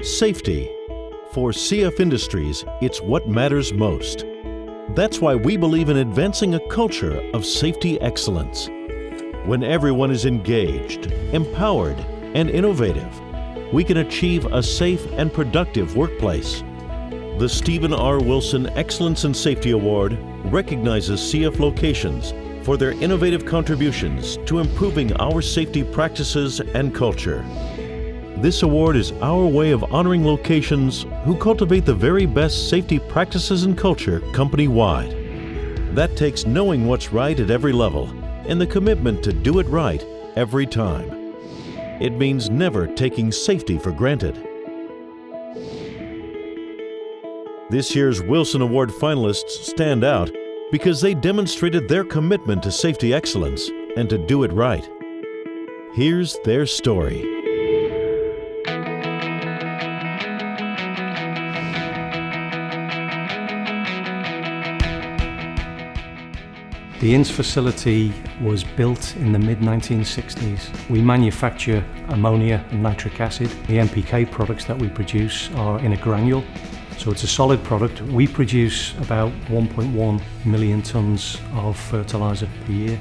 Safety. For CF Industries, it's what matters most. That's why we believe in advancing a culture of safety excellence. When everyone is engaged, empowered, and innovative, we can achieve a safe and productive workplace. The Stephen R. Wilson Excellence in Safety Award recognizes CF locations for their innovative contributions to improving our safety practices and culture. This award is our way of honoring locations who cultivate the very best safety practices and culture company-wide. That takes knowing what's right at every level and the commitment to do it right every time. It means never taking safety for granted. This year's Wilson Award finalists stand out because they demonstrated their commitment to safety excellence and to do it right. Here's their story. The Ince facility was built in the mid-1960s. We manufacture ammonia and nitric acid. The NPK products that we produce are in a granule, so it's a solid product. We produce about 1.1 million tonnes of fertiliser per year,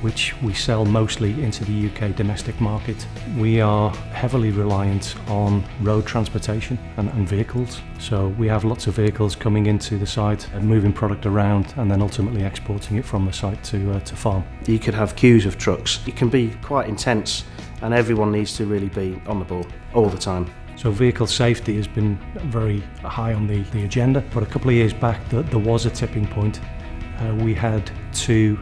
which we sell mostly into the UK domestic market. We are heavily reliant on road transportation and vehicles. So we have lots of vehicles coming into the site and moving product around and then ultimately exporting it from the site to farm. You could have queues of trucks. It can be quite intense and everyone needs to really be on the ball all the time. So vehicle safety has been very high on the agenda, but a couple of years back there was a tipping point. We had two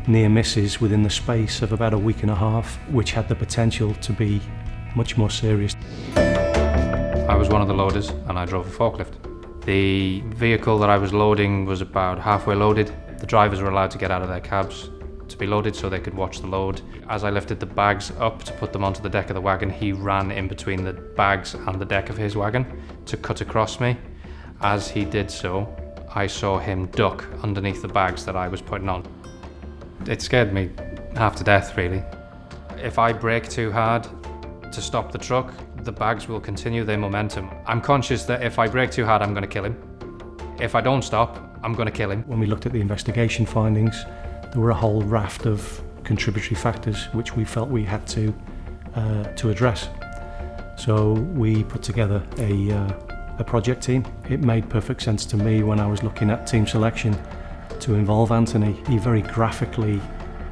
near misses within the space of about a week and a half, which had the potential to be much more serious. I was one of the loaders and I drove a forklift. The vehicle that I was loading was about halfway loaded. The drivers were allowed to get out of their cabs to be loaded so they could watch the load. As I lifted the bags up to put them onto the deck of the wagon, he ran in between the bags and the deck of his wagon to cut across me. As he did so, I saw him duck underneath the bags that I was putting on. It scared me half to death, really. If I brake too hard to stop the truck, the bags will continue their momentum. I'm conscious that if I brake too hard, I'm going to kill him. If I don't stop, I'm going to kill him. When we looked at the investigation findings, there were a whole raft of contributory factors which we felt we had to address. So we put together a project team. It made perfect sense to me when I was looking at team selection to involve Anthony. He very graphically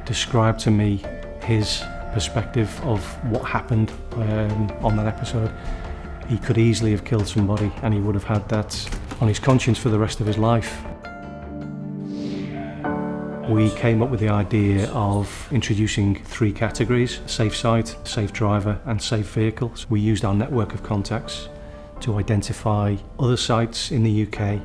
described to me his perspective of what happened on that episode. He could easily have killed somebody and he would have had that on his conscience for the rest of his life. We came up with the idea of introducing three categories: safe site, safe driver and safe vehicles. We used our network of contacts to identify other sites in the UK,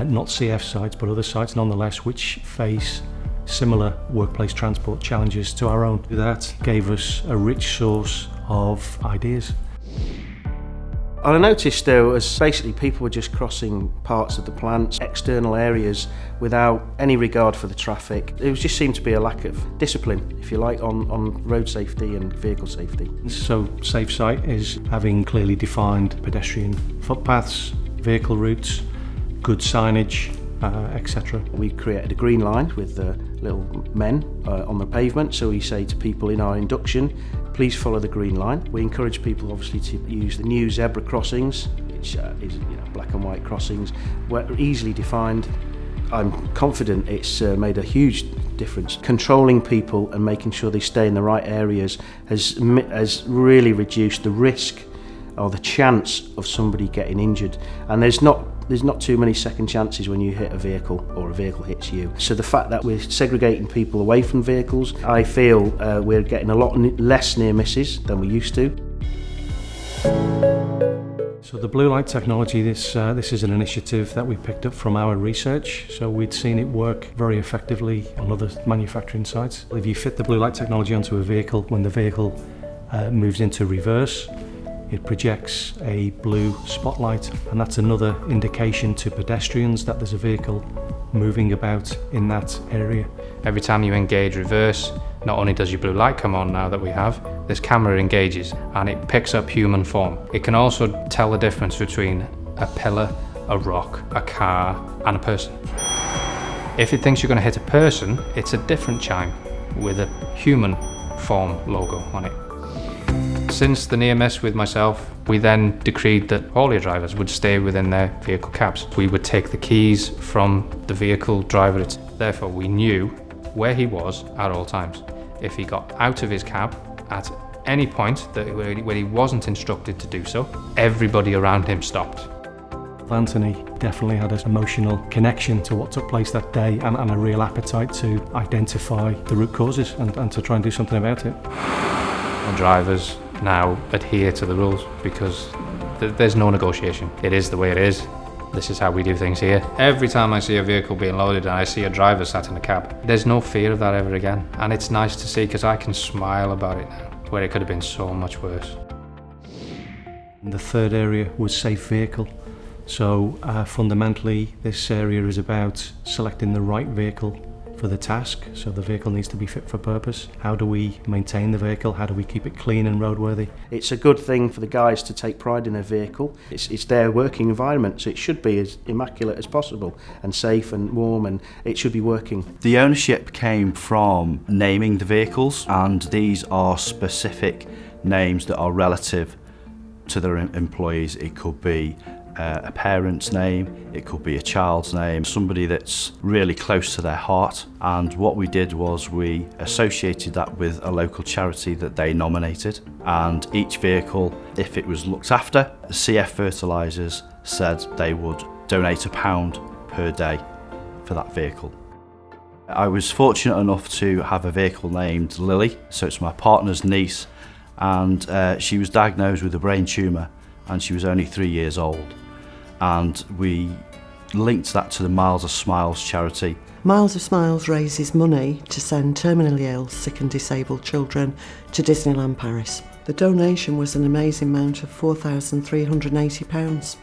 not CF sites, but other sites nonetheless, which face similar workplace transport challenges to our own. That gave us a rich source of ideas. I noticed there was basically people were just crossing parts of the plant, external areas, without any regard for the traffic. It just seemed to be a lack of discipline, if you like, on road safety and vehicle safety. So safe site is having clearly defined pedestrian footpaths, vehicle routes, good signage, etc. We created a green line with little men on the pavement, so we say to people in our induction, please follow the green line. We encourage people obviously to use the new zebra crossings, which is black and white crossings, easily defined. I'm confident it's made a huge difference. Controlling people and making sure they stay in the right areas has really reduced the risk or the chance of somebody getting injured. And there's not too many second chances when you hit a vehicle or a vehicle hits you. So the fact that we're segregating people away from vehicles, I feel we're getting a lot less near misses than we used to. So the blue light technology, this is an initiative that we picked up from our research. So we'd seen it work very effectively on other manufacturing sites. If you fit the blue light technology onto a vehicle, when the vehicle moves into reverse, it projects a blue spotlight, and that's another indication to pedestrians that there's a vehicle moving about in that area. Every time you engage reverse, Not only does your blue light come on now that we have, this camera engages and it picks up human form. It can also tell the difference between a pillar, a rock, a car and a person. If it thinks you're going to hit a person, it's a different chime with a human form logo on it. Since the near miss with myself, we then decreed that haulier drivers would stay within their vehicle cabs. We would take the keys from the vehicle driver. Therefore, we knew where he was at all times. If he got out of his cab at any point where he wasn't instructed to do so, everybody around him stopped. Anthony definitely had an emotional connection to what took place that day and a real appetite to identify the root causes and to try and do something about it. And drivers now adhere to the rules because there's no negotiation. It is the way it is. This is how we do things here. Every time I see a vehicle being loaded and I see a driver sat in the cab, there's no fear of that ever again. And it's nice to see because I can smile about it now, where it could have been so much worse. And the third area was safe vehicle. So fundamentally, this area is about selecting the right vehicle for the task. So the vehicle needs to be fit for purpose. How do we maintain the vehicle? How do we keep it clean and roadworthy? It's a good thing for the guys to take pride in their vehicle. It's their working environment, so it should be as immaculate as possible and safe and warm, and it should be working. The ownership came from naming the vehicles, and these are specific names that are relative to their employees. It could be a parent's name, it could be a child's name, somebody that's really close to their heart. And what we did was we associated that with a local charity that they nominated, and each vehicle, if it was looked after, CF Fertilisers said they would donate £1 per day for that vehicle. I was fortunate enough to have a vehicle named Lily, so it's my partner's niece, and she was diagnosed with a brain tumour and she was only 3 years old. And we linked that to the Miles of Smiles charity. Miles of Smiles raises money to send terminally ill, sick and disabled children to Disneyland Paris. The donation was an amazing amount of £4,380.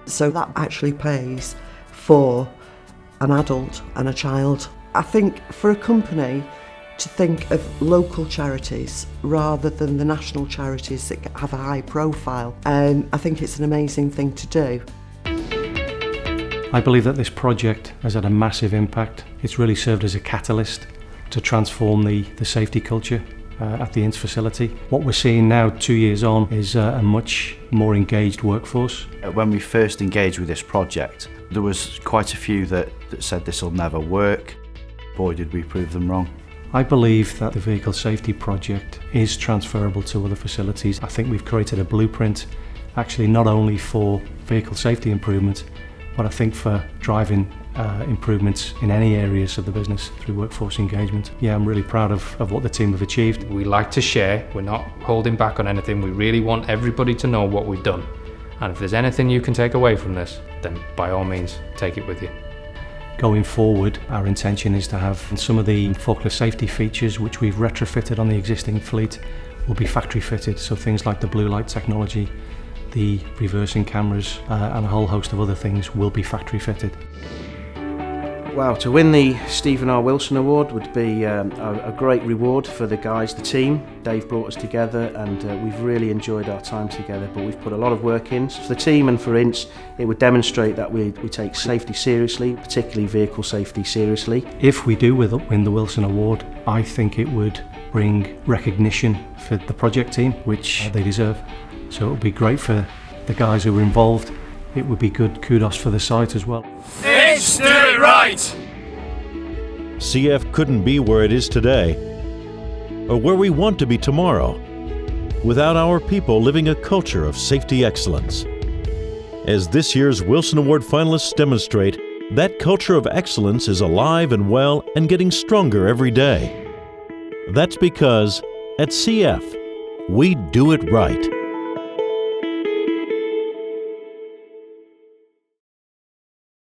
So that actually pays for an adult and a child. I think for a company to think of local charities rather than the national charities that have a high profile, I think it's an amazing thing to do. I believe that this project has had a massive impact. It's really served as a catalyst to transform the safety culture at the Ince facility. What we're seeing now, 2 years on, is a much more engaged workforce. When we first engaged with this project, there was quite a few that said this will never work. Boy, did we prove them wrong. I believe that the vehicle safety project is transferable to other facilities. I think we've created a blueprint actually not only for vehicle safety improvement, but I think for driving improvements in any areas of the business through workforce engagement. Yeah, I'm really proud of what the team have achieved. We like to share, we're not holding back on anything. We really want everybody to know what we've done. And if there's anything you can take away from this, then by all means, take it with you. Going forward, our intention is to have some of the forklift safety features which we've retrofitted on the existing fleet will be factory fitted, so things like the blue light technology, the reversing cameras and a whole host of other things will be factory fitted. Wow, to win the Stephen R. Wilson Award would be a great reward for the guys, the team. Dave brought us together and we've really enjoyed our time together, but we've put a lot of work in. For the team and for Ince, it would demonstrate that we take safety seriously, particularly vehicle safety seriously. If we do win the Wilson Award, I think it would bring recognition for the project team, which they deserve. So it would be great for the guys who were involved. It would be good kudos for the site as well. Ince, do it right! CF couldn't be where it is today, or where we want to be tomorrow, without our people living a culture of safety excellence. As this year's Wilson Award finalists demonstrate, that culture of excellence is alive and well and getting stronger every day. That's because, at CF, we do it right.